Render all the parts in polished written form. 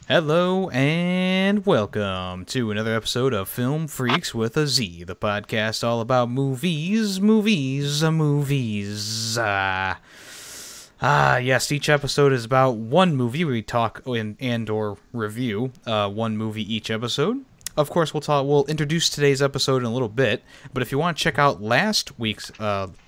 Hello and welcome to another episode of Film Freakz with a Z, the podcast all about movies. Yes, each episode is about one movie. We talk and/or review one movie each episode. Of course, we'll introduce today's episode in a little bit, but if you want to check out last week's,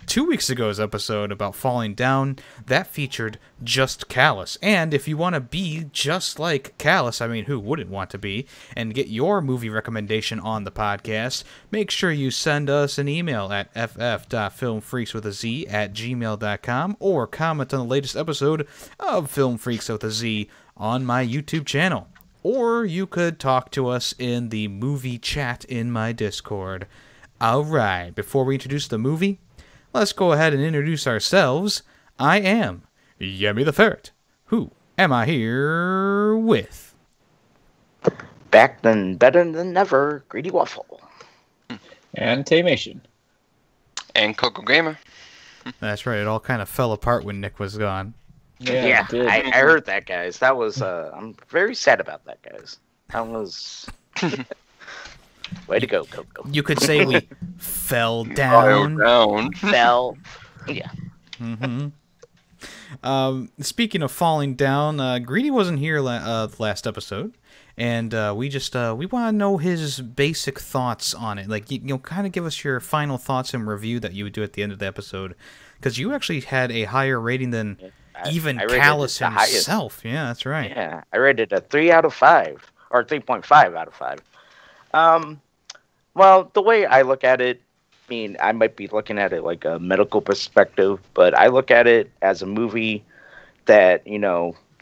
2 weeks ago's episode about falling down, that featured just Callus. And if you want to be just like Callus, I mean, who wouldn't want to be, and get your movie recommendation on the podcast, make sure you send us an email at ff.filmfreaks@gmail.com or comment on the latest episode of Film Freaks with a Z on my YouTube channel. Or you could talk to us in the movie chat in my Discord. Alright, before we introduce the movie, let's go ahead and introduce ourselves. I am YemmytheFerret. Who am I here with? Back then, better than never, Greedy Waffle. And Taymation. And Coco Gamer. That's right, it all kind of fell apart when Nick was gone. Yeah, I heard that, guys. That was, I'm very sad about that, guys. That was... Way to go, Coco. You could say we fell down. Fell. Yeah. Speaking of falling down, Greedy wasn't here last episode, and we want to know his basic thoughts on it. Like, kind of give us your final thoughts and review that you would do at the end of the episode, because you actually had a higher rating than even Callus himself. Yeah, that's right. Yeah, I rated a 3 out of 5, or 3.5 out of 5. Well, the way I look at it, I mean, I might be looking at it like a medical perspective, but I look at it as a movie that,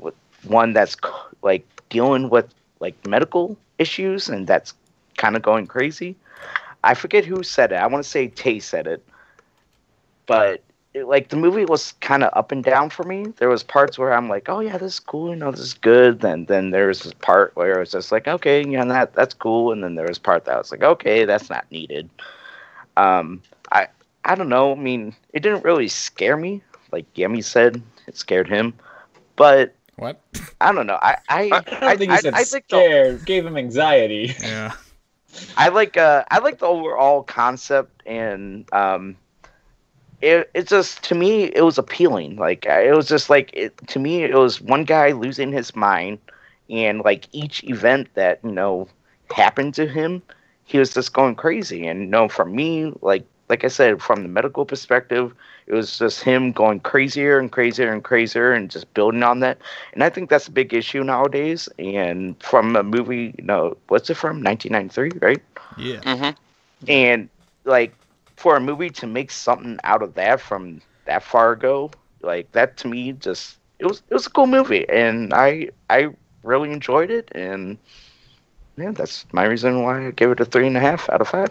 with one that's like dealing with like medical issues and that's kind of going crazy. I forget who said it. I want to say Tay said it, but the movie was kind of up and down for me. There was parts where I'm like, oh yeah, this is cool, this is good. Then there was this part where it was just like, okay, that's cool. And then there was part that was like, okay, that's not needed. I don't know. I mean, it didn't really scare me. Like Yemmy said, it scared him. But what? I don't know. I don't think he said scared. Gave him anxiety. Yeah. I like the overall concept, and it just, to me, it was appealing. Like, it was just like, to me, it was one guy losing his mind, and like each event that happened to him, he was just going crazy. And for me, like I said, from the medical perspective, it was just him going crazier and crazier and crazier and just building on that. And I think that's a big issue nowadays. And from a movie, what's it from? 1993, right? Yeah. Mm-hmm. And like, for a movie to make something out of that from that far ago, like that, to me, just it was a cool movie, and I really enjoyed it. And yeah, that's my reason why I give it a 3.5 out of 5.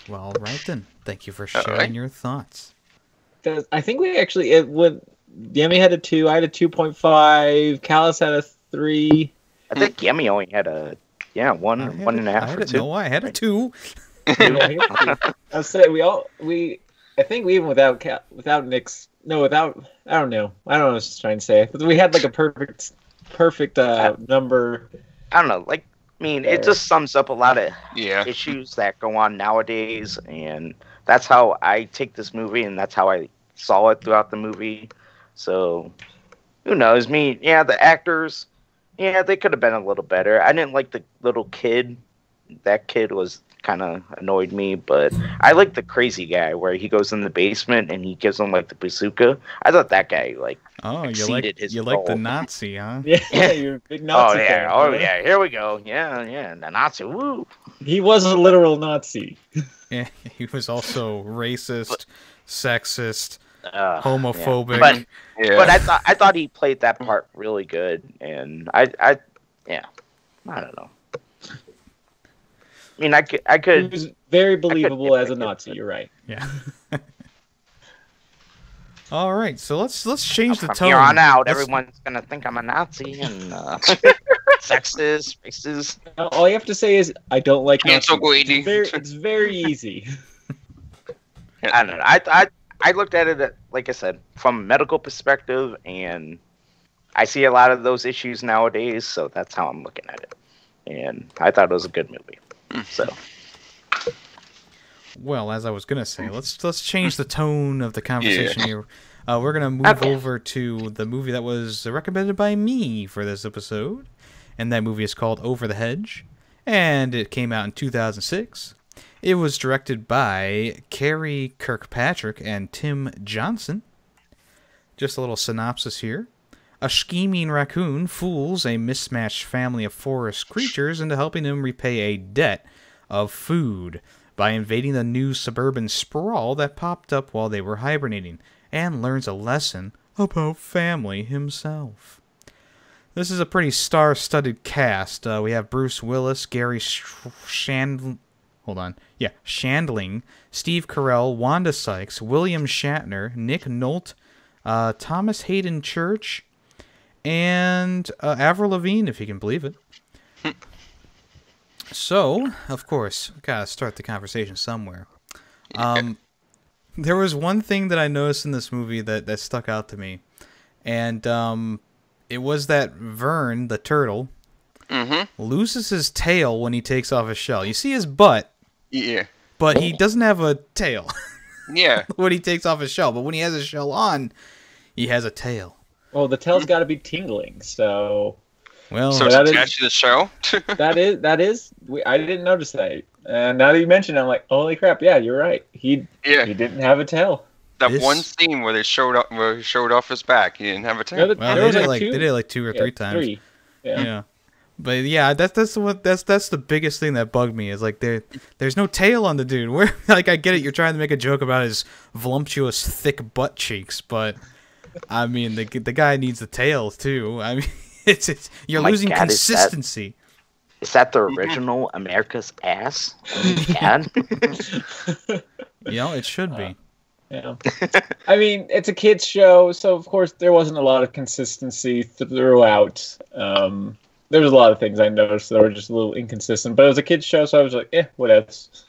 Well, all right then. Thank you for sharing your thoughts. I think we actually, Yemmy had a 2, I had a 2.5, Callus had a 3. I think Yemmy only had a 1.5 or 2. No, I had a 2. I'll say I think we even without Nick's, without, I don't know what I was trying to say. We had like a perfect number. I don't know, like, I mean, it just sums up a lot of Yeah. issues that go on nowadays, and that's how I take this movie, and that's how I saw it throughout the movie. So, who knows? The actors, they could have been a little better. I didn't like the little kid. That kid was kind of annoyed me, but I like the crazy guy where he goes in the basement and he gives him like the bazooka. I thought that guy exceeded his you role. like the Nazi, huh? Yeah, you're a big Nazi fan. Yeah, here we go. Yeah, the Nazi, woo. He was a literal Nazi. Yeah, he was also racist, sexist, homophobic. Yeah. But I thought he played that part really good, and I don't know. I mean, I could. He was very believable as a Nazi. You're right. Yeah. All right, so let's change the tone. From here on out, everyone's gonna think I'm a Nazi and sexist, racist. All you have to say is I don't like Nazis. It's It's very easy. I don't know. I looked at it, like I said, from a medical perspective, and I see a lot of those issues nowadays, so that's how I'm looking at it. And I thought it was a good movie. So, well, as I was gonna say, let's change the tone of the conversation here. We're gonna move over to the movie that was recommended by me for this episode, and that movie is called Over the Hedge, and it came out in 2006. It was directed by Carrie Kirkpatrick and Tim Johnson. Just a little synopsis here. A scheming raccoon fools a mismatched family of forest creatures into helping him repay a debt of food by invading the new suburban sprawl that popped up while they were hibernating, and learns a lesson about family himself. This is a pretty star-studded cast. We have Bruce Willis, Gary Shandling, Steve Carell, Wanda Sykes, William Shatner, Nick Nolte, Thomas Hayden Church, and Avril Lavigne, if you can believe it. So, of course, we gotta start the conversation somewhere. There was one thing that I noticed in this movie that stuck out to me, and it was that Vern, the turtle, loses his tail when he takes off his shell. You see his butt, but he doesn't have a tail when he takes off his shell. But when he has his shell on, he has a tail. Well, the tail's got to be tingling, so... Well, so it's attached to the shell? that is. I didn't notice that. And now that you mention it, I'm like, holy crap, yeah, you're right. He didn't have a tail. That one scene where he showed off his back, he didn't have a tail. Well, they did it like 2 or 3 times. 3. Yeah. But yeah, that's the biggest thing that bugged me is like there's no tail on the dude. Where like I get it, you're trying to make a joke about his voluptuous thick butt cheeks, but I mean the guy needs the tail too. I mean you're losing consistency. Is that the original America's ass? It should be. Yeah. I mean, it's a kid's show, so of course there wasn't a lot of consistency throughout. There was a lot of things I noticed that were just a little inconsistent, but it was a kid's show, so I was like, what else?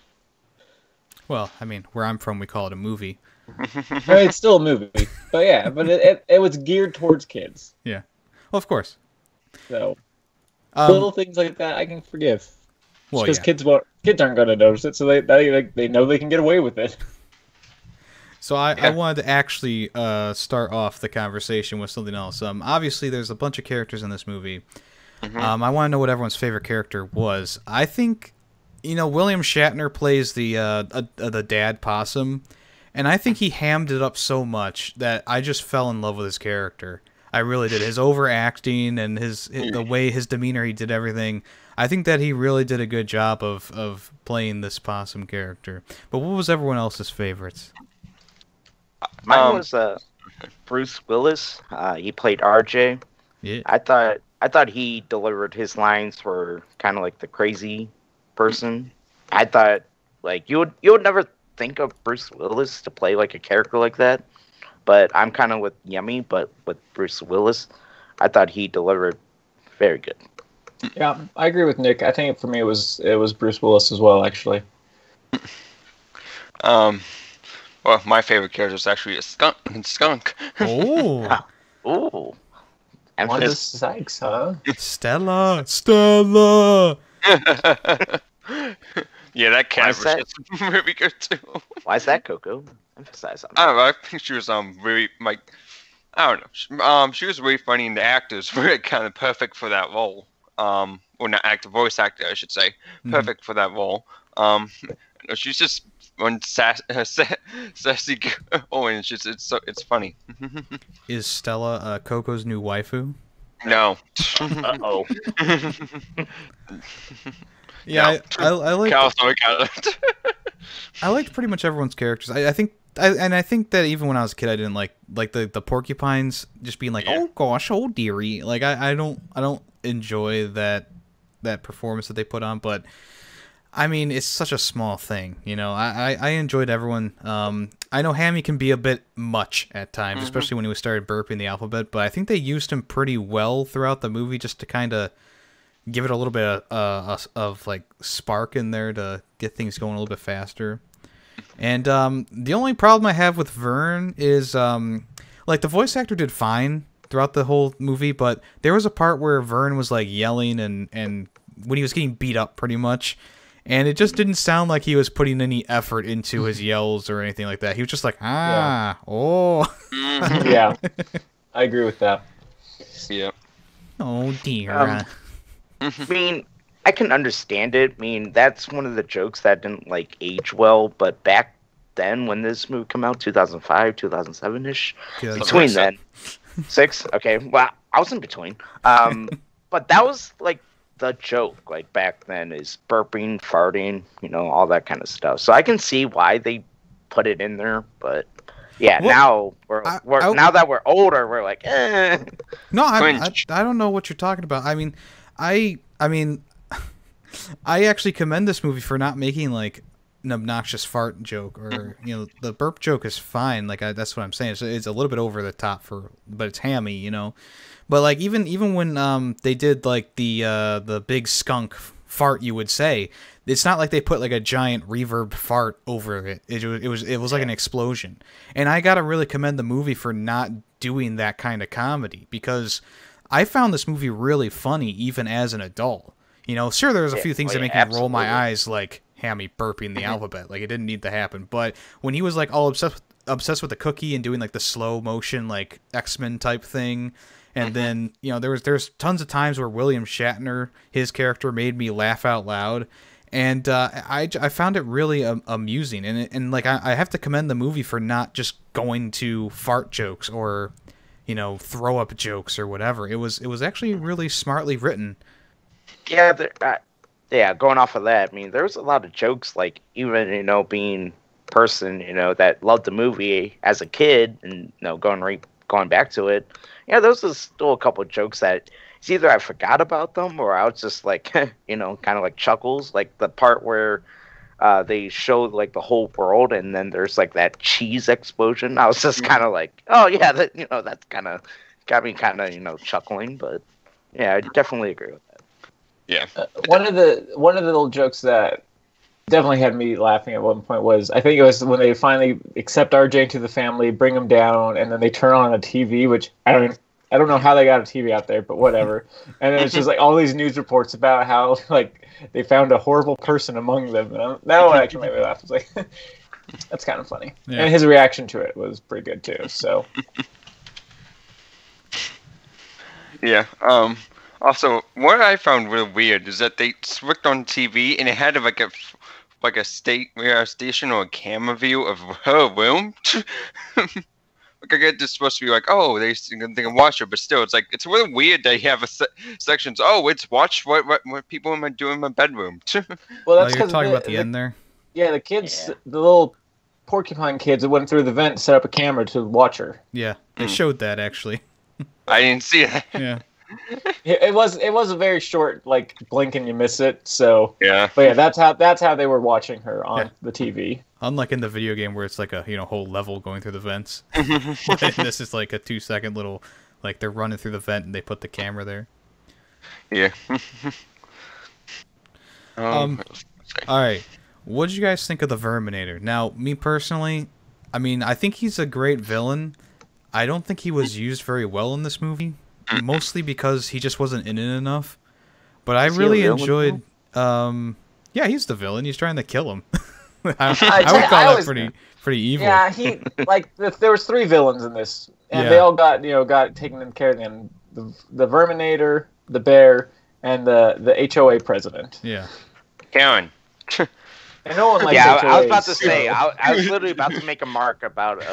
Well, I mean, where I'm from, we call it a movie. I mean, it's still a movie, but yeah, but it was geared towards kids. Yeah. Well, of course. So little things like that I can forgive. Well, because kids aren't going to notice it, so they know they can get away with it. So I wanted to actually start off the conversation with something else. Obviously, there's a bunch of characters in this movie. I want to know what everyone's favorite character was. I think, William Shatner plays the dad possum, and I think he hammed it up so much that I just fell in love with his character. I really did. His overacting and the way his demeanor, he did everything. I think that he really did a good job of playing this possum character. But what was everyone else's favorites? Mine was Bruce Willis. He played RJ. Yeah. I thought he delivered his lines for kind of like the crazy person. I thought like you would never think of Bruce Willis to play like a character like that. But I'm kind of with Yummy, but with Bruce Willis, I thought he delivered very good. Yeah, I agree with Nick. I think for me it was Bruce Willis as well, actually. Well, my favorite character is actually a skunk. Oh. Ooh. Wanda Sykes, huh? Stella. Yeah, that cat was really good too. Why is that, Coco? Emphasize on that. I don't know. I think she was really like, I don't know. She was really funny, and the actors were kind of perfect for that role. Or not actor, voice actor, I should say, perfect for that role. She's just one sassy girl, and it's funny. Is Stella Coco's new waifu? No. Uh-oh. Yeah, no. I like. I liked pretty much everyone's characters. I think that even when I was a kid, I didn't like the porcupines just being like, oh gosh, oh dearie. Like I don't enjoy that performance that they put on, but I mean it's such a small thing, I enjoyed everyone. I know Hammy can be a bit much at times, especially when he started burping the alphabet, but I think they used him pretty well throughout the movie just to kind of give it a little bit of like spark in there to get things going a little bit faster. And the only problem I have with Vern is like the voice actor did fine, throughout the whole movie, but there was a part where Vern was like yelling and when he was getting beat up pretty much, and it just didn't sound like he was putting any effort into his yells or anything like that. He was just like, oh. Yeah, I agree with that. Yeah. Oh dear. I mean, I can understand it. I mean, that's one of the jokes that didn't like age well, but back then when this movie came out, 2005, 2007-ish, between then. 6? Okay, well, I was in between. But that was like the joke, like back then, is burping, farting, all that kind of stuff. So I can see why they put it in there, but yeah, well, now now that we're older, we're like, eh. No, I don't know what you're talking about. I mean, I actually commend this movie for not making like an obnoxious fart joke, or the burp joke is fine. Like that's what I'm saying. It's a little bit over the top but it's hammy, But like even when they did like the big skunk fart, you would say, it's not like they put like a giant reverb fart over it. It was like an explosion. And I gotta really commend the movie for not doing that kind of comedy, because I found this movie really funny even as an adult. Sure, there's a few things that make me roll my eyes, like Hammy burping the alphabet. Like, it didn't need to happen. But when he was like all obsessed with the cookie and doing like the slow motion like X-Men type thing, and then there's tons of times where William Shatner, his character, made me laugh out loud, and I found it really amusing, and like I have to commend the movie for not just going to fart jokes or throw up jokes or whatever. It was actually really smartly written. Yeah, going off of that, I mean, there was a lot of jokes, like, even, being person, that loved the movie as a kid and, going back to it. Yeah, there was still a couple of jokes that it's either I forgot about them or I was just like, kind of like chuckles. Like the part where they showed like the whole world and then there's like that cheese explosion. I was just kind of like, oh yeah, that's kind of got me kind of, chuckling. But yeah, I definitely agree with that. Yeah. One of the little jokes that definitely had me laughing at one point was, I think it was when they finally accept RJ into the family, bring him down, and then they turn on a TV, which I don't know how they got a TV out there, but whatever. And then it's just like all these news reports about how like they found a horrible person among them. And that one actually made me laugh. It's like, that's kind of funny. Yeah. And his reaction to it was pretty good too. So. Yeah. Also, what I found really weird is that they switched on TV and it had like a station or a camera view of her room. Like, I get this supposed to be like, oh, they can watch her, but still, it's really weird that you have sections. Oh, it's watch what people am doing in my bedroom. Well, that's you're talking about the end there. Yeah, the kids, the little porcupine kids that went through the vent set up a camera to watch her. Yeah, they showed that actually. I didn't see that. Yeah. It was a very short, like, blink and you miss it. So yeah, but yeah, that's how they were watching her on the TV. Unlike in the video game where it's like a whole level going through the vents. This is like a 2-second little, like they're running through the vent and they put the camera there. Yeah. All right, what did you guys think of the Verminator? Now, me personally, I mean, I think he's a great villain. I don't think he was used very well in this movie. Mostly because he just wasn't in it enough. But I really enjoyed... yeah, he's the villain. He's trying to kill him. I would call that pretty evil. Yeah, there was 3 villains in this. And they all got taken care of them. The Verminator, the Bear, and the HOA president. Yeah. Karen. And no one likes HOAs, I was about to say, I was literally about to make a mark about,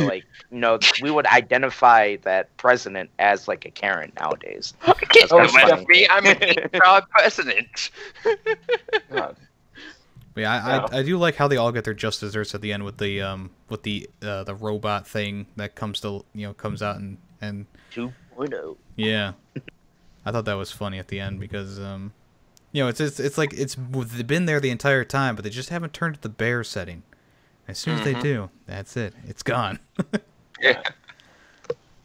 we would identify that president as, like, a Karen nowadays. Me, I'm a proud president. God. Yeah, I do like how they all get their just desserts at the end with the robot thing that comes out and 2.0. Yeah. I thought that was funny at the end because it's like it's been there the entire time, but they just haven't turned to the bear setting. As soon as they do, that's it. It's gone. Yeah.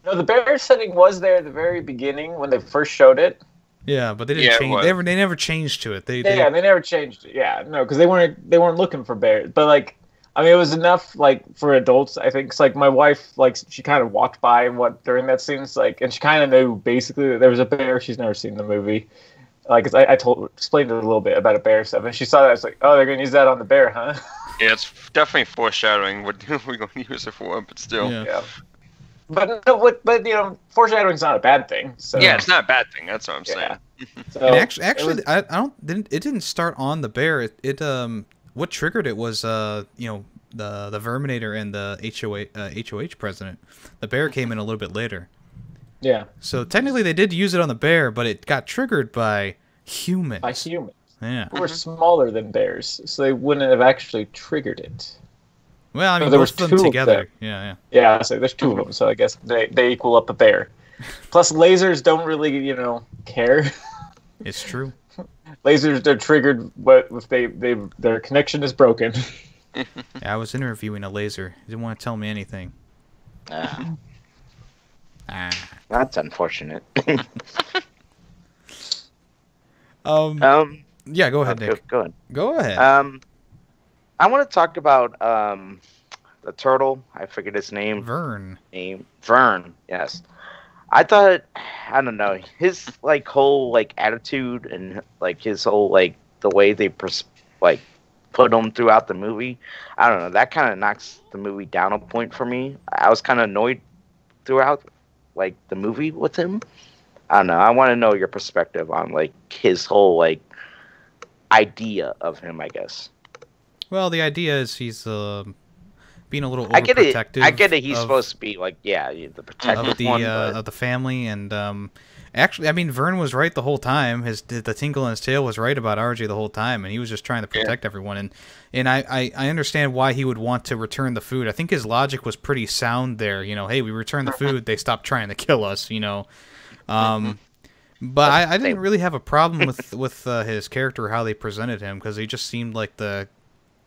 No, the bear setting was there at the very beginning when they first showed it. Yeah, but they didn't change. They never changed to it. They never changed it. Yeah, no, because they weren't looking for bears. But like I mean, it was enough like for adults. I think. 'Cause, like my wife, like she kind of walked by during that scene, and she kind of knew basically that there was a bear. She's never seen the movie. Like 'cause I explained it a little bit about a bear stuff, and she saw that. I was like, oh, they're gonna use that on the bear, huh? Yeah, it's definitely foreshadowing what we're going to use it for, but still. Yeah. But foreshadowing's not a bad thing. So. Yeah, it's not a bad thing. That's what I'm saying. So, and actually, I don't. It didn't start on the bear. It what triggered it was the Verminator and the HOH president. The bear came in a little bit later. Yeah. So technically, they did use it on the bear, but it got triggered by humans. By humans. Yeah. Who were smaller than bears, so they wouldn't have actually triggered it. Well, I mean, there both was of them two together. of them. Yeah. Yeah, so there's two of them, so I guess they equal up a bear. Plus, lasers don't really, care. It's true. Lasers, they're triggered, but if their connection is broken. Yeah, I was interviewing a laser. He didn't want to tell me anything. That's unfortunate. Yeah, go ahead, Nick. Go ahead. Go ahead. I want to talk about the turtle. I forget his name. Vern. Vern. Yes. I thought, I don't know, his whole attitude and his whole the way they put him throughout the movie. I don't know. That kind of knocks the movie down a point for me. I was kind of annoyed throughout the movie with him. I don't know. I want to know your perspective on his whole idea of him, I guess. Well, the idea is he's being a little overprotective. I get it. He's supposed to be the protective of the family, and actually, I mean, Vern was right the whole time. The tinkle in his tail was right about RJ the whole time, and he was just trying to protect everyone. And I understand why he would want to return the food. I think his logic was pretty sound there. Hey, we return the food, they stop trying to kill us. But I didn't really have a problem with his character, how they presented him, because he just seemed like the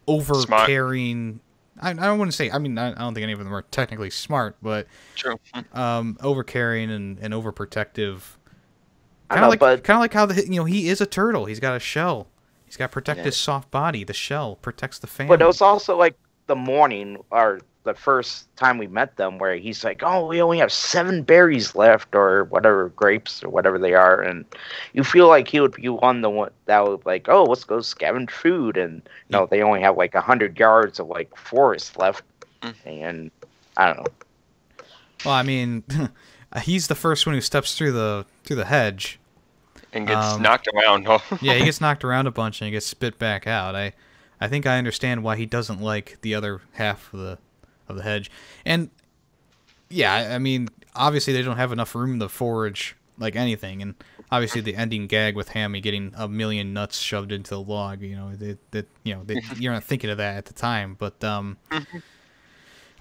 over-caring. I don't want to say. I mean, I don't think any of them are technically smart, but true. Over-caring and overprotective. Kind of like how he is a turtle. He's got a shell. He's got to protect his soft body. The shell protects the family. But it was also the morning or the first time we met them where he's like, oh, we only have 7 berries left or whatever, grapes or whatever they are. And you feel like he would be one that would oh, let's go scavenge food. And they only have 100 yards of forest left. And I don't know. Well, I mean, he's the first one who steps through the hedge. And gets knocked around. Yeah, he gets knocked around a bunch and he gets spit back out. I think I understand why he doesn't like the other half of the hedge. And yeah, I mean, obviously they don't have enough room to forage anything, and obviously the ending gag with Hammy getting a million nuts shoved into the log, you're not thinking of that at the time, but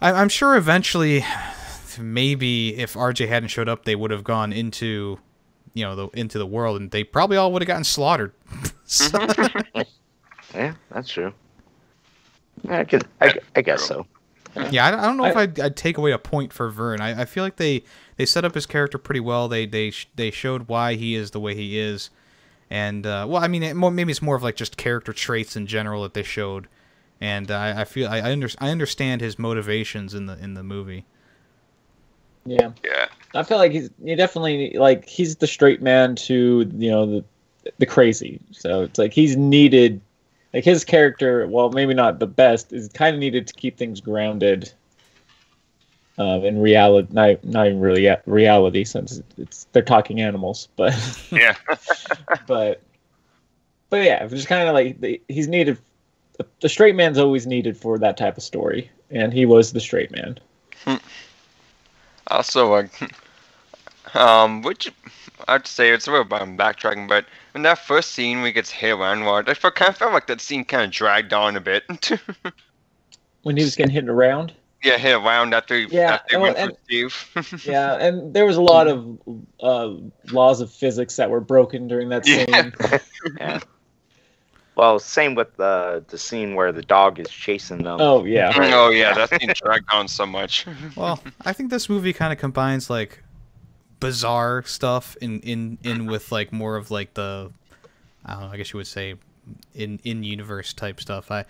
I'm sure eventually, maybe if RJ hadn't showed up, they would have gone into into the world, and they probably all would have gotten slaughtered. Yeah, that's true. I guess so. Yeah, I don't know if I'd take away a point for Vern. I feel like they set up his character pretty well. They showed why he is the way he is, and well, I mean, maybe it's more of just character traits in general that they showed, and I feel I understand his motivations in the movie. Yeah. Yeah. I feel like he's definitely he's the straight man to the crazy. So it's he's needed. His character, well, maybe not the best, is kind of needed to keep things grounded in reality. Not even really reality, since they're talking animals, but yeah. but yeah, just kind of he's needed. The straight man's always needed for that type of story, and he was the straight man. Also, which I'd say it's a little bit backtracking, but in that first scene where he gets hit around, I kind of felt like that scene kind of dragged on a bit. When he was getting hit around? Yeah, hit around after he went for Steve. Yeah, and there was a lot of laws of physics that were broken during that scene. Yeah. Well, same with the scene where the dog is chasing them. Oh, yeah. Oh, yeah, that scene dragged on so much. Well, I think this movie kind of combines bizarre stuff in with more of the, I don't know, I guess you would say in universe type stuff. I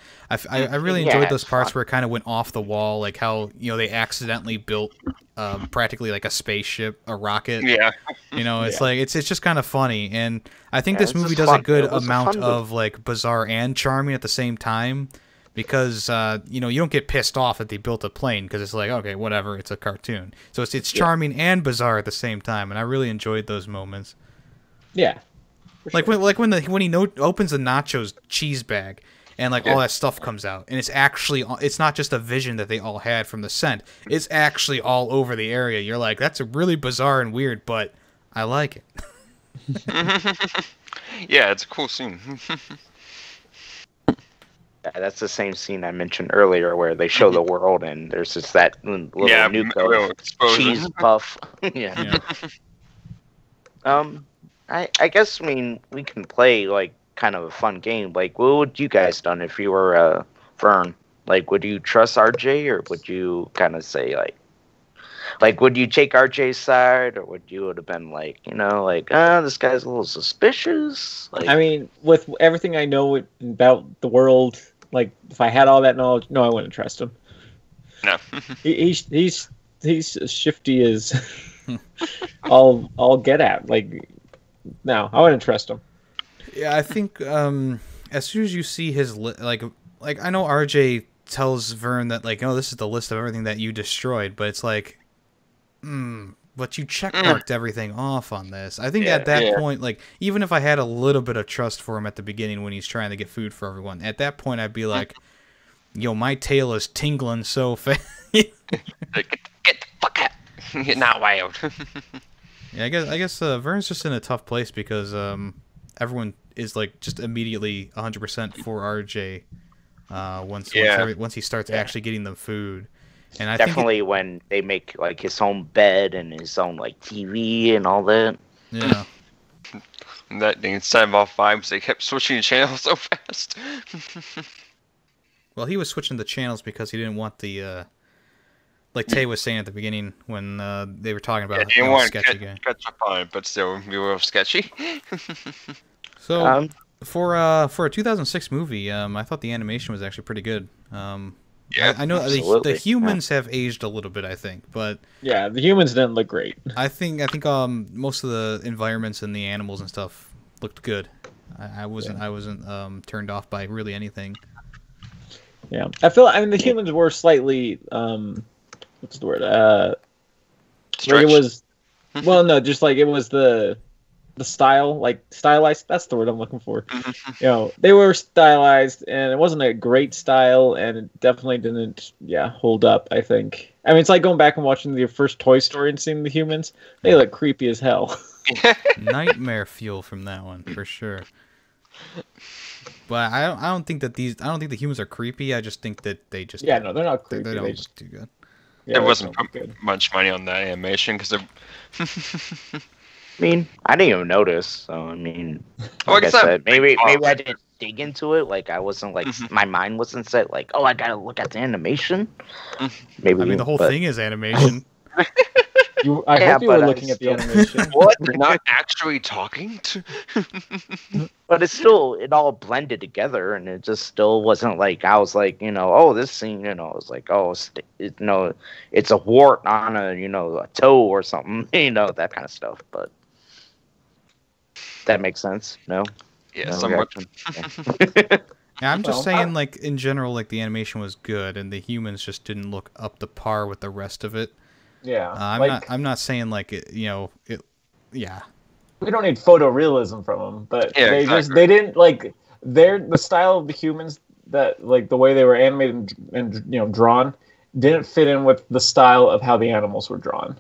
really enjoyed those parts where it kind of went off the wall, like how they accidentally built practically like a spaceship, a rocket. Yeah. It's like it's just kind of funny, and I think this movie does a good amount of like bizarre and charming at the same time. Because you don't get pissed off that they built a plane because it's like, okay, whatever, it's a cartoon. So it's charming and bizarre at the same time, and I really enjoyed those moments. Yeah, like when he opens the nachos cheese bag and like all that stuff comes out, and it's not just a vision that they all had from the scent. It's actually all over the area. You're like, that's a really bizarre and weird, but I like it. Yeah, it's a cool scene. That's the same scene I mentioned earlier where they show the world and there's just that little nuke of cheese puff. Yeah. I guess we can play like kind of a fun game. Like, what would you guys done if you were Vern? Like, would you trust RJ or would you kind of say like would you take RJ's side or would you have been like this guy's a little suspicious? Like, I mean, with everything I know about the world. Like, if I had all that knowledge, no, I wouldn't trust him. No. he's as shifty as I'll get at. Like, no, I wouldn't trust him. Yeah, I think as soon as you see his like I know RJ tells Vern that like, oh, this is the list of everything that you destroyed, but it's like, but you checkmarked everything off on this. I think at that point, like, even if I had a little bit of trust for him at the beginning when he's trying to get food for everyone, at that point I'd be like, my tail is tingling so fast. Get the fuck out. You're not wild. Yeah, I guess Vern's just in a tough place because everyone is like just immediately 100% for RJ once he starts actually getting them food. And I definitely think when they make like his own bed and his own like TV and all that. Yeah. That thing set him off vibes. They kept switching channels so fast. Well, he was switching the channels because he didn't want the like Tay was saying at the beginning when they were talking about how sketchy guy. Catch up on it, but still be a little sketchy. So for a 2006 movie, I thought the animation was actually pretty good. Yeah, I know the humans have aged a little bit, I think, but yeah, the humans didn't look great. I think most of the environments and the animals and stuff looked good. I wasn't turned off by really anything. Yeah, I mean the humans were slightly what's the word? Like it was, well, no, just like it was the style, like stylized. That's the word I'm looking for. They were stylized, and it wasn't a great style, and it definitely didn't, hold up. I think. I mean, it's like going back and watching the first Toy Story and seeing the humans. They look creepy as hell. Nightmare fuel from that one for sure. But I don't think the humans are creepy. I just think that they just no, they're not creepy. They don't look too good. There wasn't much money on that animation because I mean, I didn't even notice. So I mean, like I said, maybe I didn't dig into it. Like I wasn't like my mind wasn't set. Like, oh, I gotta look at the animation. Maybe. I mean, the whole thing is animation. I hope you were looking at the animation. What? You're not actually talking to. But it all blended together, and it just still wasn't like I was like, oh, this scene, it was like, oh, it's a wart on a toe or something, that kind of stuff. But that makes sense, no? Yeah, somewhat. Yeah, I'm just saying, like in general, like the animation was good, and the humans just didn't look up to par with the rest of it. Yeah, I'm not saying like it. Yeah. We don't need photorealism from them, but they didn't like the style of the humans that like the way they were animated and drawn didn't fit in with the style of how the animals were drawn.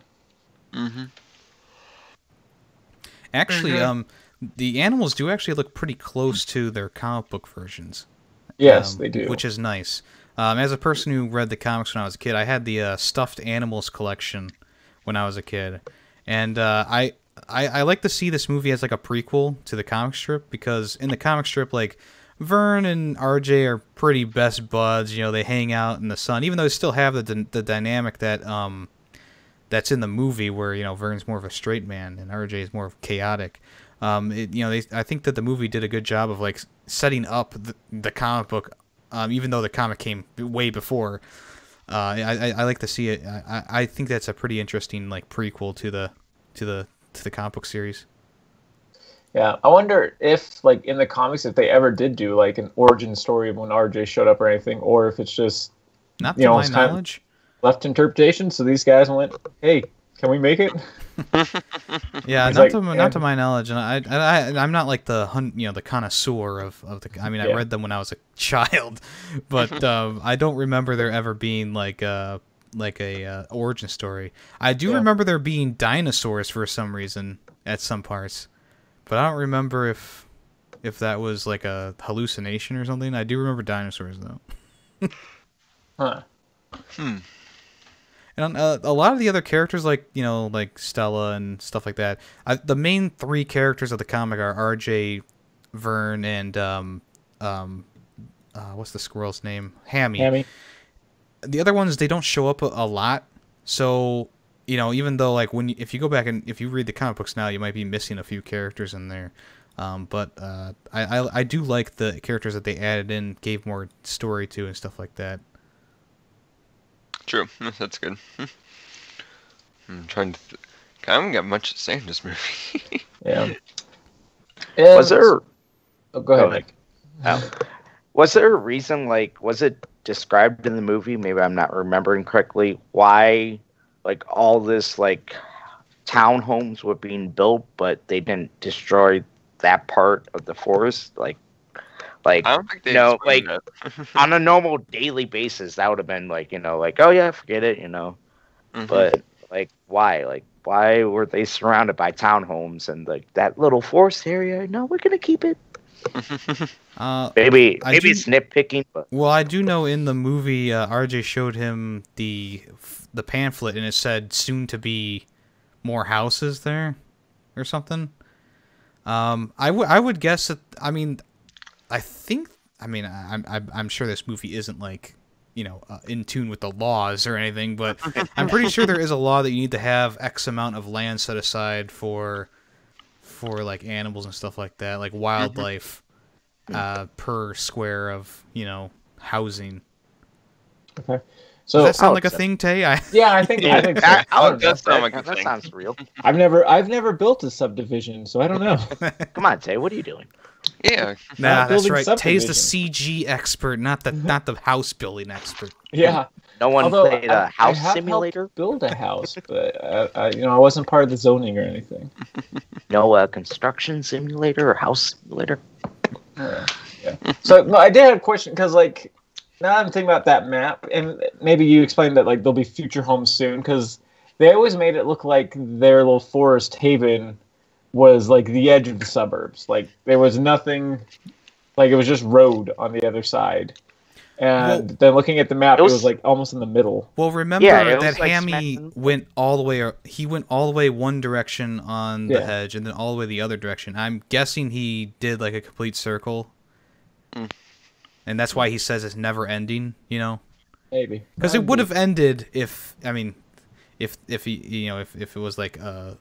Actually, the animals do actually look pretty close to their comic book versions. Yes, they do, which is nice. As a person who read the comics when I was a kid, I had the stuffed animals collection when I was a kid, and I like to see this movie as like a prequel to the comic strip, because in the comic strip, like Vern and RJ are pretty best buds. They hang out in the sun, even though they still have the dynamic that that's in the movie where Vern's more of a straight man and RJ is more chaotic. I think that the movie did a good job of like setting up the comic book, even though the comic came way before. I like to see it. I think that's a pretty interesting like prequel to the comic book series. Yeah, I wonder if, like, in the comics, if they ever did do, like, an origin story of when RJ showed up or anything, or if it's just, not to my knowledge, left interpretation. So these guys went, "Hey, can we make it?" Yeah, not to my knowledge, and I'm not like the the connoisseur of the. I mean, I read them when I was a child, but I don't remember there ever being like a origin story. I do remember there being dinosaurs for some reason at some parts. But I don't remember if that was like a hallucination or something. I do remember dinosaurs though. Huh. And a lot of the other characters, like like Stella and stuff like that. The main three characters of the comic are RJ, Vern, and what's the squirrel's name? Hammy. The other ones, they don't show up a lot. So even though like if you go back and if you read the comic books now, you might be missing a few characters in there. But I do like the characters that they added in, gave more story to and stuff like that. True, that's good. I'm trying to. I haven't got much to say in this movie. Yeah. Was there? Oh, go ahead, Nick. Was there a reason? Like, was it described in the movie? Maybe I'm not remembering correctly. Why? Like all this like townhomes were being built, but they didn't destroy that part of the forest. Like I don't think they like on a normal daily basis, that would have been like like, oh yeah, forget it, Mm-hmm. But like why? Like why were they surrounded by townhomes and like that little forest area? No, we're gonna keep it. Maybe it's nitpicking, but well, I do know in the movie RJ showed him the pamphlet and it said soon to be more houses there or something. I would guess that. I mean, I'm sure this movie isn't like in tune with the laws or anything, but I'm pretty sure there is a law that you need to have X amount of land set aside for like animals and stuff like that, like wildlife per square of housing. Okay. So Does that sound like a thing, Tay? Yeah, I think so. That sounds real. I've never built a subdivision, so I don't know. Come on, Tay, what are you doing? Yeah. Nah, that's right. Tay's the CG expert, not the house building expert. Yeah. No one played a house simulator? Build a house, but I wasn't part of the zoning or anything. No construction simulator or house simulator? Yeah. So no, I did have a question because now I'm thinking about that map, and maybe you explained that there'll be future homes soon, because they always made it look like their little forest haven was like the edge of the suburbs. Like there was nothing, like it was just road on the other side. And then looking at the map, it was like almost in the middle. Well, remember that Hammy went all the way. He went all the way one direction on the hedge, and then all the way the other direction. I'm guessing he did like a complete circle. And that's why he says it's never ending, Maybe. Because it would have ended if he, if it was like a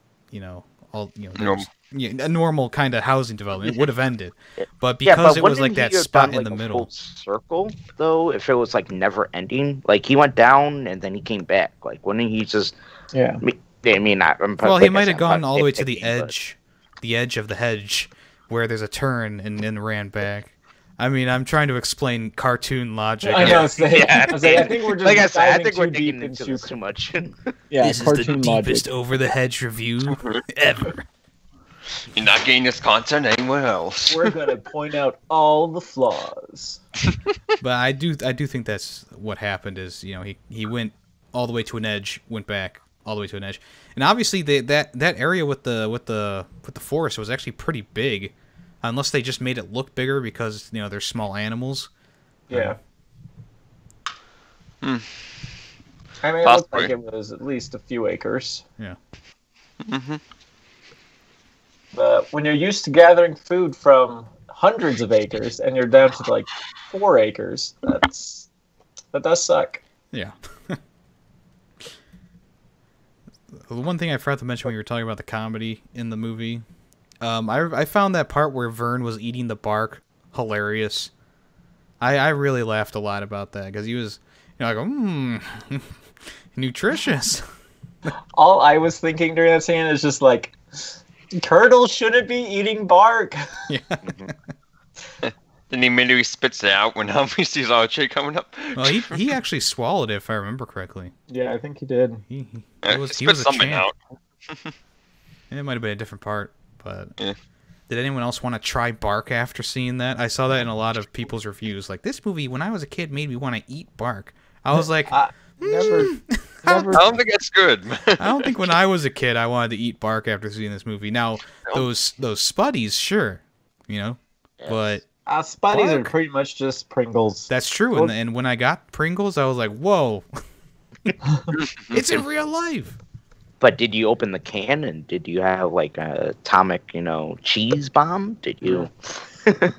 normal kind of housing development, it would have ended. But because it was like that spot in the middle. Full circle though, if it was like never ending, like he went down and then he came back. Like wouldn't he just? Yeah. I mean, well, he might have gone all the way to the edge of the hedge, where there's a turn, and then ran back. I mean, I'm trying to explain cartoon logic. I know. I think we're just like I said, I think we're digging into this too much. Yeah, this is the deepest over the hedge review ever. You're not getting this content anywhere else. We're gonna point out all the flaws. But I do think that's what happened. Is he went all the way to an edge, went back all the way to an edge, and obviously that area with the forest was actually pretty big. Unless they just made it look bigger because they're small animals. Yeah. I mean, it looked like it was at least a few acres. Yeah. But when you're used to gathering food from hundreds of acres and you're down to like 4 acres, that does suck. Yeah. The one thing I forgot to mention when you were talking about the comedy in the movie I found that part where Vern was eating the bark hilarious. I really laughed a lot about that because he was, like, nutritious. All I was thinking during that scene is just like, turtles shouldn't be eating bark. Yeah. Then he immediately spits it out when he sees Archie coming up. Well, he actually swallowed it, if I remember correctly. Yeah, I think he did. He was spit a something champ. out. It might have been a different part, but Yeah. did anyone else want to try bark after seeing that? I saw that in a lot of people's reviews. Like, this movie, when I was a kid, made me want to eat bark. I was like, Never. I don't think it's good. I don't think when I was a kid I wanted to eat bark after seeing this movie. Now, those Spuddies, sure, but Spuddies are bark? pretty much just Pringles. that's true. Well- And when I got Pringles, I was like, whoa, it's in real life. But did you open the can and did you have like a atomic, cheese bomb? Did you? I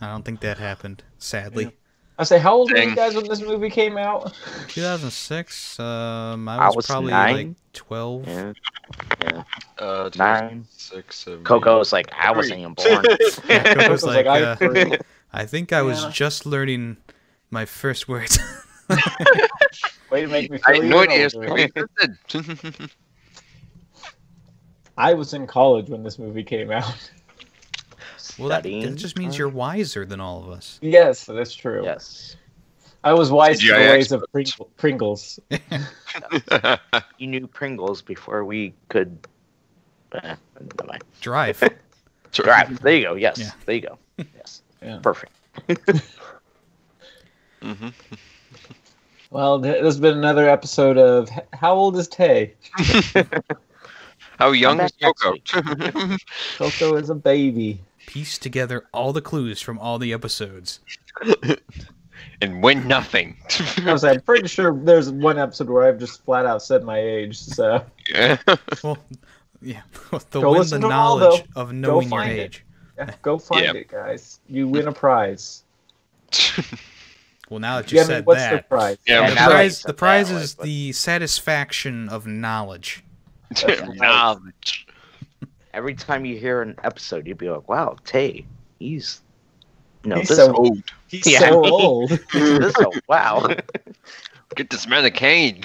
don't think that happened, sadly. I say, how old were Dang. you guys when this movie came out? 2006. I was probably 9. like 12. Yeah. 9, 9. 6, 7. Coco was like, I wasn't even born. Yeah, Coco was like, I'm free. I think I was Yeah. just learning my first words. Way to make me I feel had no even idea. older. I was in college when this movie came out. Well, that Studying. just means you're wiser than all of us. Yes, that's true. Yes. I was wise to the CGI ways of Pringles. You knew Pringles before we could. Never mind. Drive. Right. There you go. Yes. Yeah. There you go. Yes. Yeah. Perfect. Mm-hmm. Well, there's been another episode of How Old is Tay? How young Come is back next Coco? Coco is a baby. Piece together all the clues from all the episodes. And win nothing. I'm pretty sure there's one episode where I've just flat out said my age. So Yeah. Well, yeah. The Go win the listen to knowledge Waldo. of knowing your find it. age. go find Yeah. it, guys. You win a prize. Well, now that you Yemmie, said what's that, the prize? Yeah, the now that you prize, said the prize that, is like, the satisfaction of knowledge. Knowledge. Every time you hear an episode, you'd be like, "Wow, Tay, he's He's this so Old. He's Yeah, so I mean- old. this wow." Get this man a cane.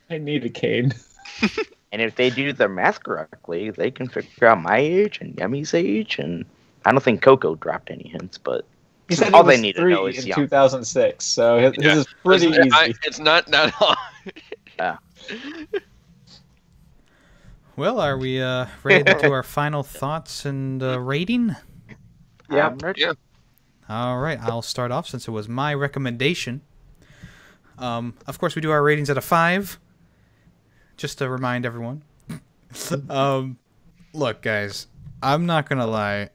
I need a cane. And if they do their math correctly, they can figure out my age and Yemmy's age. And I don't think Coco dropped any hints, but He said all he they was need to 3 know is in young. 2006, so his Yeah. is pretty easy. It's not that hard. Well, are we ready to do our final thoughts and rating? Yeah. I'm ready. Yeah. All right, I'll start off since it was my recommendation. Of course, we do our ratings at a 5. Just to remind everyone. Look, guys, I'm not gonna lie.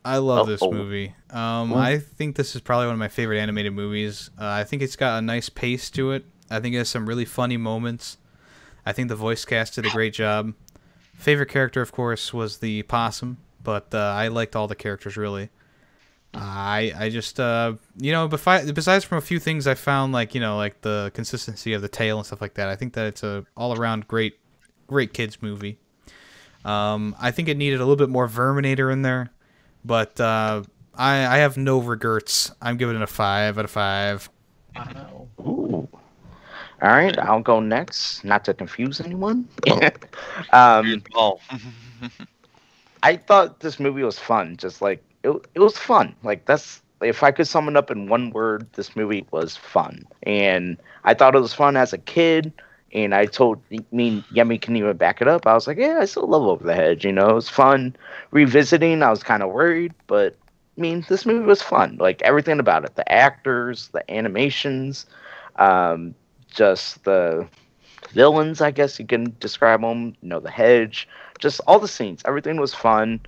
I love this Uh-oh. movie. I think this is probably one of my favorite animated movies. I think it's got a nice pace to it. I think it has some really funny moments. I think the voice cast did a great job. Favorite character, of course, was the possum, but I liked all the characters, really. I just, besides from a few things I found, like the consistency of the tail and stuff like that, I think that it's a all-around great kids movie. I think it needed a little bit more Verminator in there, but I have no regrets. I'm giving it a 5 out of 5. Wow. Ooh. All right, I'll go next. Not to confuse anyone. Oh. I thought this movie was fun. Just like it was fun. Like that's if I could sum it up in one word, this movie was fun. And I thought it was fun as a kid. And I told Yemmie can even back it up. I was like, yeah, I still love Over the Hedge. It was fun revisiting. I was kind of worried, but this movie was fun. Like everything about it, the actors, the animations, just the villains, I guess you can describe them. The Hedge, just all the scenes. Everything was fun,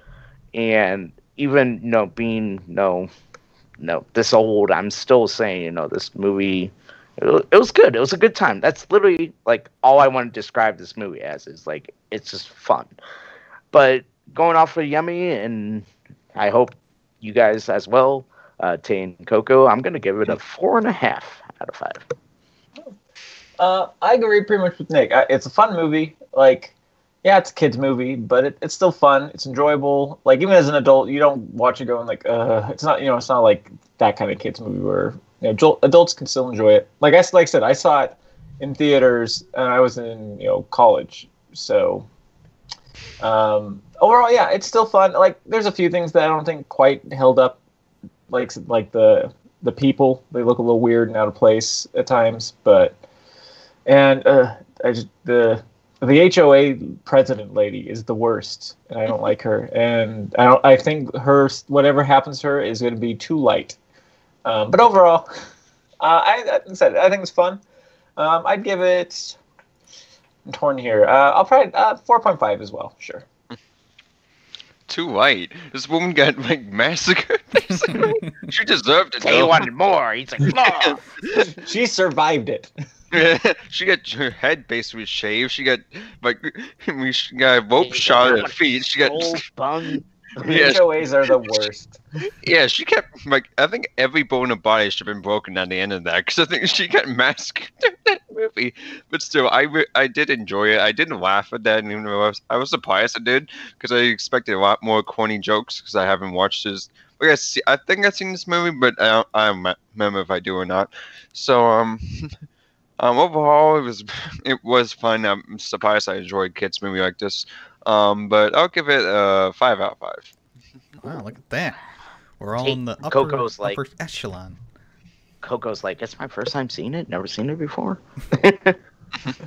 and even being this old, I'm still saying this movie. It was good. It was a good time. That's literally like all I want to describe this movie as is like it's just fun. But going off of Yemmie, and I hope you guys as well, Tay and Coco, I'm gonna give it a 4.5 out of 5. I agree pretty much with Nick. It's a fun movie. Like, yeah, it's a kids movie, but it's still fun. It's enjoyable. Like even as an adult, you don't watch it going like, it's not, it's not like that kind of kids movie where adults can still enjoy it. Like I said, I saw it in theaters, and I was in college, so overall, yeah, it's still fun. Like there's a few things that I don't think quite held up, like the people, they look a little weird and out of place at times, but the HOA president lady is the worst, and I don't like her, and I think whatever happens to her is going to be too light. But overall, I think it's fun. I'd give it. I'm torn here. I'll probably 4.5 as well. Sure. Too light. This woman got massacred. She deserved it. He wanted more. He's like, no. She survived it. She got her head basically shaved. She got she got a rope shot at her feet. She got bung. HOAs are the worst. Yeah, she kept I think every bone in her body should have been broken at the end of that, because I think she got massacred in that movie. But still, I did enjoy it. I didn't laugh at that, even though I was surprised I did, because I expected a lot more corny jokes, because I haven't watched this. I think I've seen this movie, but I don't remember if I do or not. So overall, it was fun. I'm surprised I enjoyed a kids movie like this. But I'll give it a 5 out of 5. Wow, look at that. We're all in the upper echelon. Coco's like, it's my first time seeing it. Never seen it before.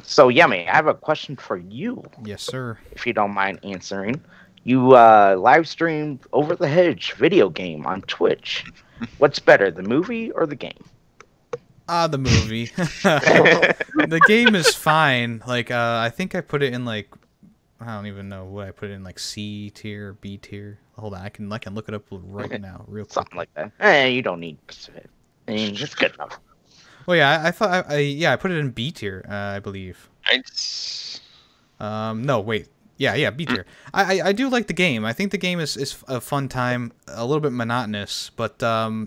So, Yummy, I have a question for you. Yes, sir. If you don't mind answering. You live streamed Over the Hedge video game on Twitch. What's better, the movie or the game? The movie. The game is fine. I think I put it in I don't even know what I put it in, C tier, B tier. Hold on, I can look it up right now, real quick. Something like that. You don't need it. I mean, it's good enough. Well, yeah, I thought I put it in B tier, I believe. No, wait. Yeah, B tier. I do like the game. I think the game is a fun time, a little bit monotonous, but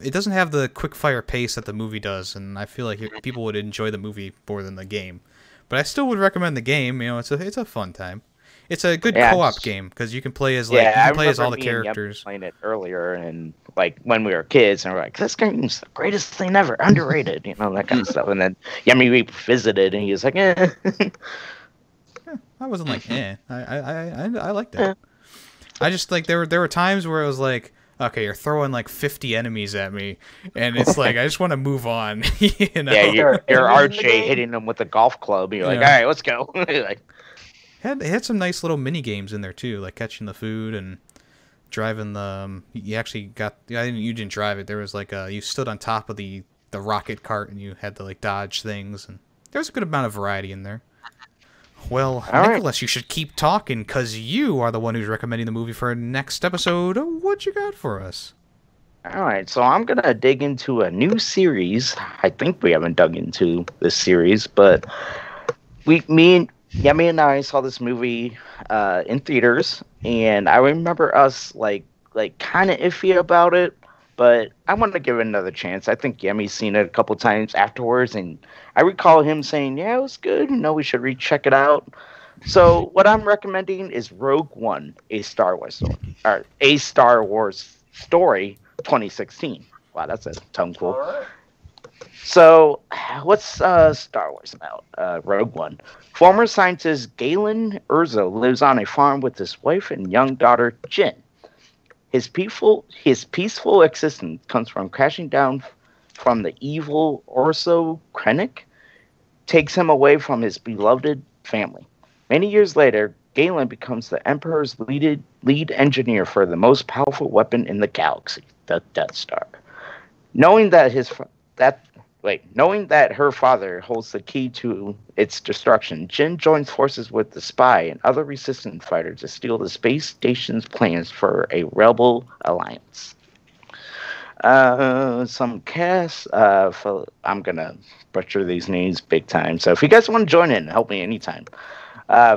it doesn't have the quick fire pace that the movie does, and I feel like people would enjoy the movie more than the game. But I still would recommend the game. It's a fun time. It's a good co-op game because you can play as all the characters. Playing it earlier, and when we were kids, and we're like, "This game's the greatest thing ever, underrated," that kind of stuff. And then Yummy revisited, and he was like, "Eh." I wasn't like, eh. I liked it. I just there were times where I was like, okay, you're throwing 50 enemies at me, and it's I just want to move on. Yeah, you're RJ hitting them with a golf club. You're like, all right, let's go. They had some nice little mini games in there too, like catching the food and driving the. You actually got. You didn't drive it. There was you stood on top of the rocket cart and you had to dodge things, and there was a good amount of variety in there. Well, all Nicholas, right. You should keep talking because you are the one who's recommending the movie for our next episode. What you got for us? All right, so I'm going to dig into a new series. I think we haven't dug into this series, but Yummy and I saw this movie in theaters, and I remember us kind of iffy about it, but I want to give it another chance. I think Yemmy's seen it a couple times afterwards, and I recall him saying, yeah, it was good. We should recheck it out. So what I'm recommending is Rogue One, a Star Wars story 2016. Wow, that's a tongue cool. Right. So what's Star Wars about? Rogue One. Former scientist Galen Erso lives on a farm with his wife and young daughter, Jin. His peaceful existence comes from crashing down from the evil Orso Krennic, takes him away from his beloved family. Many years later, Galen becomes the Emperor's lead engineer for the most powerful weapon in the galaxy, the Death Star. Knowing that her father holds the key to its destruction, Jin joins forces with the spy and other resistance fighters to steal the space station's plans for a rebel alliance. Some cast. I'm gonna butcher these names big time. So if you guys want to join in, help me anytime.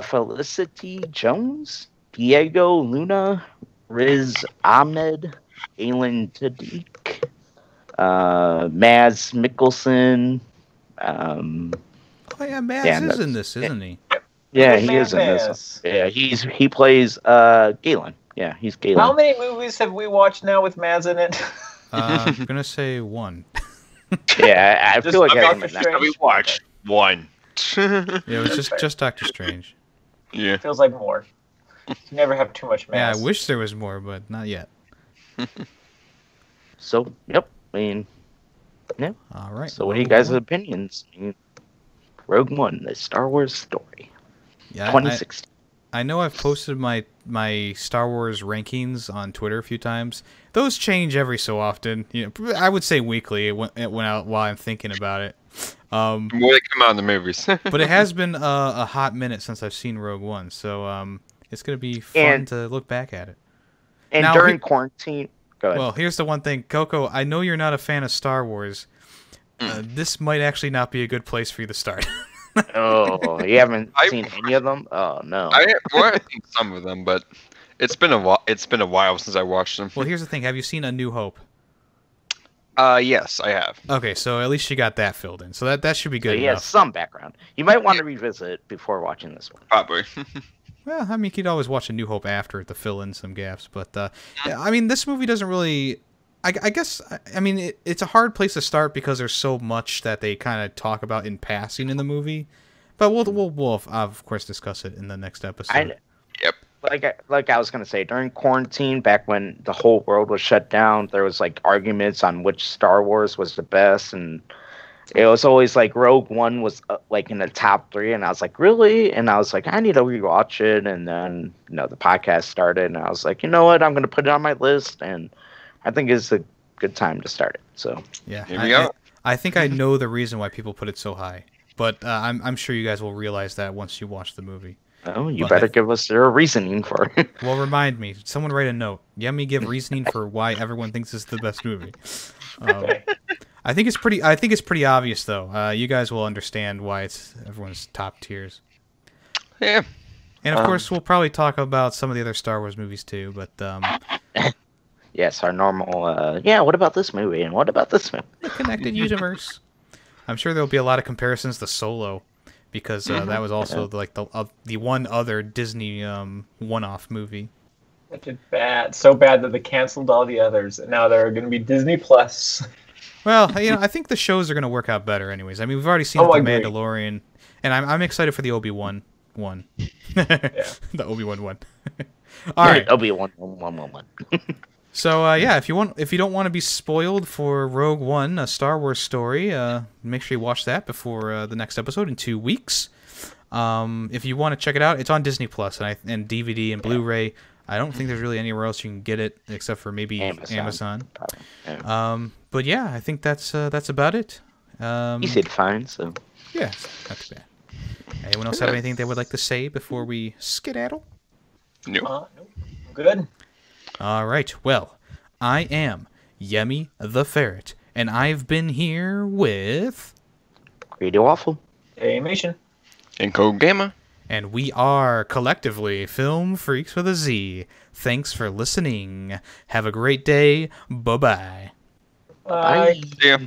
Felicity Jones, Diego Luna, Riz Ahmed, Alan Tadiq, Mads Mikkelsen. Mads is in this, isn't he? Yeah, Little he is in this. Mamas. Yeah, he plays Galen. Yeah, he's Galen. How many movies have we watched now with Maz in it? I'm gonna say 1. Yeah, I Just feel like I Doctor haven't Strange? We watched one. Yeah, it was just Doctor Strange. Yeah. Feels like more. You never have too much Maz. Yeah, I wish there was more, but not yet. So, yep. I mean, yeah. All right. So, what are you guys' opinions? I mean, Rogue One, the Star Wars story, Yeah, 2016. I know I've posted my Star Wars rankings on Twitter a few times. Those change every so often. You know, I would say weekly. It went out while I'm thinking about it. The more they come out in the movies. But it has been a hot minute since I've seen Rogue One, so it's gonna be fun to look back at it. And now, during quarantine, go ahead. Well, here's the one thing, Coco. I know you're not a fan of Star Wars. This might actually not be a good place for you to start. Oh, you haven't seen any of them? Oh no. I've seen some of them, but it's been a while. It's been a while since I watched them. Well, here's the thing. Have you seen A New Hope? Yes, I have. Okay, so at least you got that filled in. So that should be good He has enough. some background. You might want to revisit it before watching this one. Probably. Well, I mean, you could always watch A New Hope after to fill in some gaps. But, yeah, I mean, this movie doesn't really... I guess, I mean, it's a hard place to start because there's so much that they kind of talk about in passing in the movie. But we'll of course, discuss it in the next episode. Yep. Like I was going to say, during quarantine, back when the whole world was shut down, there was, like, arguments on which Star Wars was the best, and it was always, like, Rogue One was, like, in the top 3, and I was like, really? And I was like, I need to rewatch it, and then, you know, the podcast started, and I was like, you know what, I'm going to put it on my list, and I think it's a good time to start it. So Yeah, Here we go. I think I know the reason why people put it so high, but I'm sure you guys will realize that once you watch the movie. oh, you better give us your reasoning for it. Well, remind me. Someone write a note. Yummy, give reasoning for why everyone thinks it's the best movie. I think it's pretty obvious though. You guys will understand why it's everyone's top tiers. Yeah. And of course, we'll probably talk about some of the other Star Wars movies too. But Yes, our normal, what about this movie? And what about this movie? the connected universe. I'm sure there'll be a lot of comparisons to Solo, because that was also the one other Disney one-off movie. Which is bad. So bad that they canceled all the others, and now they're going to be Disney Plus. Well, you know, I think the shows are going to work out better anyways. I mean, we've already seen I The agree. Mandalorian, and I'm excited for the Obi-Wan one. The Obi-Wan one. All right. It'll be one. So yeah, if you don't want to be spoiled for Rogue One, a Star Wars story, make sure you watch that before the next episode in 2 weeks. If you want to check it out, it's on Disney Plus and DVD and Blu-ray. I don't think there's really anywhere else you can get it except for maybe Amazon. Yeah. But yeah, I think that's about it. Easy to find, so. Yeah, not too bad. Anyone else have anything they would like to say before we skedaddle? No. Nope. Good. All right. Well, I am YemmytheFerret, and I've been here with Greedy Waffle. Animation. And Code Gamma. and we are collectively Film Freaks with a Z. Thanks for listening. Have a great day. Bye-bye. Bye. See ya.